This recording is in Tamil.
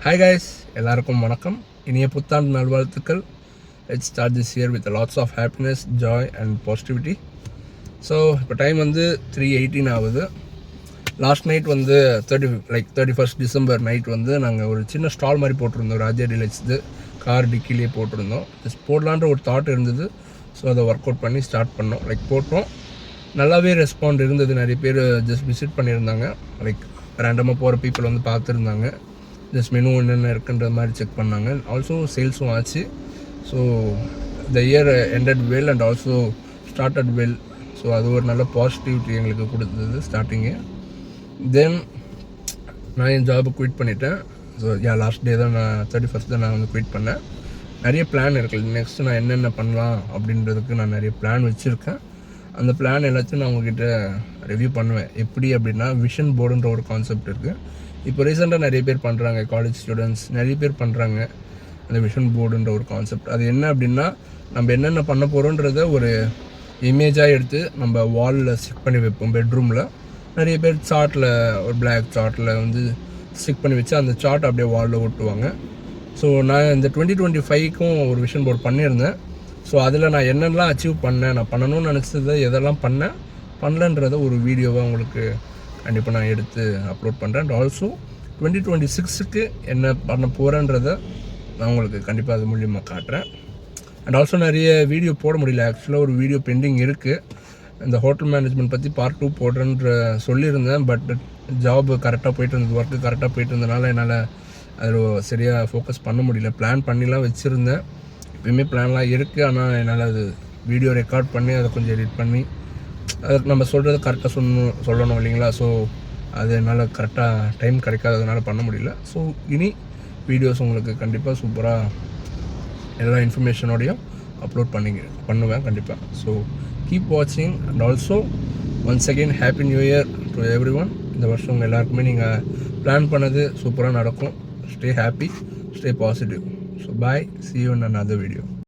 Hi guys, எல்லாருக்கும் வணக்கம். இனிய புத்தாண்டு நல்வாழ்த்துக்கள். Let's start this year with lots of happiness, joy and positivity. So இப்போ டைம் வந்து 3:18 ஆகுது. லாஸ்ட் நைட் வந்து 31st டிசம்பர் நைட் வந்து நாங்கள் ஒரு சின்ன ஸ்டால் மாதிரி போட்டிருந்தோம். ராஜா டிலக்ஸ்து கார் டிக்கிலேயே போட்டிருந்தோம். ஜஸ்ட் போடலான்ற ஒரு தாட் இருந்தது. ஸோ அதை ஒர்க் அவுட் பண்ணி ஸ்டார்ட் பண்ணோம். போட்டோம், நல்லாவே ரெஸ்பாண்ட் இருந்தது. நிறைய பேர் ஜஸ்ட் விசிட் பண்ணியிருந்தாங்க. ரேண்டமாக போகிற பீப்புள் வந்து பார்த்துருந்தாங்க. ஜஸ்ட் மெனு என்னென்ன இருக்குன்ற மாதிரி செக் பண்ணாங்க. ஆல்சோ சேல்ஸும் ஆச்சு. So the year ended well and also started well. So அது ஒரு நல்ல பாசிட்டிவிட்டி எங்களுக்கு கொடுத்தது ஸ்டார்டிங்கு. தென் நான் என் ஜாபை குவிட் பண்ணிட்டேன். ஸோ லாஸ்ட் டே தான் நான் 31st தான் நான் வந்து குவிட் பண்ணேன். நிறைய பிளான் இருக்குது. நெக்ஸ்ட்டு நான் என்னென்ன பண்ணலாம் அப்படின்றதுக்கு நான் நிறைய பிளான் வச்சுருக்கேன். அந்த பிளான் எல்லாத்தையும் நான் உங்ககிட்ட ரிவ்யூ பண்ணுவேன். எப்படி அப்படின்னா, விஷன் போர்டுன்ற ஒரு கான்செப்ட் இருக்குது. இப்போ ரீசெண்டாக நிறைய பேர் பண்ணுறாங்க, காலேஜ் ஸ்டூடெண்ட்ஸ் நிறைய பேர் பண்ணுறாங்க அந்த விஷன் போர்டுன்ற ஒரு கான்செப்ட். அது என்ன அப்படின்னா, நம்ம என்னென்ன பண்ண போகிறோன்றத ஒரு இமேஜாக எடுத்து நம்ம வாலில் ஸ்டிக் பண்ணி வைப்போம். பெட்ரூமில் நிறைய பேர் சார்ட்டில், ஒரு பிளாக் சார்ட்டில் வந்து ஸ்டிக் பண்ணி வச்சு அந்த சார்ட் அப்படியே வாலில் ஒட்டுவாங்க. ஸோ நான் இந்த 2025க்கும் ஒரு விஷன் போர்டு பண்ணியிருந்தேன். ஸோ அதில் நான் என்னென்னலாம் அச்சீவ் பண்ணேன், நான் பண்ணணும்னு நினச்சதை எதெல்லாம் பண்ணலன்றதை ஒரு வீடியோவாக உங்களுக்கு கண்டிப்பாக நான் எடுத்து அப்லோட் பண்ணுறேன். அண்ட் ஆல்சோ 2026க்கு என்ன பண்ண போகிறேன்றதை நான் உங்களுக்கு கண்டிப்பாக அது மூலியமாக காட்டுறேன். அண்ட் ஆல்சோ நிறைய வீடியோ போட முடியல. ஆக்சுவலாக ஒரு வீடியோ பெண்டிங் இருக்குது. இந்த ஹோட்டல் மேனேஜ்மெண்ட் பற்றி பார்ட் 2 போடுறேன்ற சொல்லியிருந்தேன். பட் ஜாப் கரெக்டாக போயிட்டு இருந்தது, ஒர்க்கு கரெக்டாக போயிட்டு இருந்ததுனால என்னால் அதில் சரியாக ஃபோக்கஸ் பண்ண முடியல. பிளான் பண்ணிலாம் வச்சுருந்தேன். எப்பயுமே பிளான்லாம் இருக்குது. ஆனால் என்னால் அது வீடியோ ரெக்கார்ட் பண்ணி அதை கொஞ்சம் எடிட் பண்ணி அதுக்கு நம்ம சொல்கிறது கரெக்டாக சொல்லணும் இல்லைங்களா. ஸோ அது என்னால் கரெக்டாக டைம் கிடைக்காததுனால பண்ண முடியல. ஸோ இனி வீடியோஸ் உங்களுக்கு கண்டிப்பாக சூப்பராக எல்லா இன்ஃபர்மேஷனோடையும் அப்லோட் பண்ணுவேன் கண்டிப்பாக. ஸோ கீப் வாட்சிங் and also once again happy new year to every one. இந்த வருஷம் உங்கள் எல்லாருக்குமே நீங்கள் பிளான் பண்ணது சூப்பராக நடக்கும். Stay happy, stay positive. So bye, see you in another video.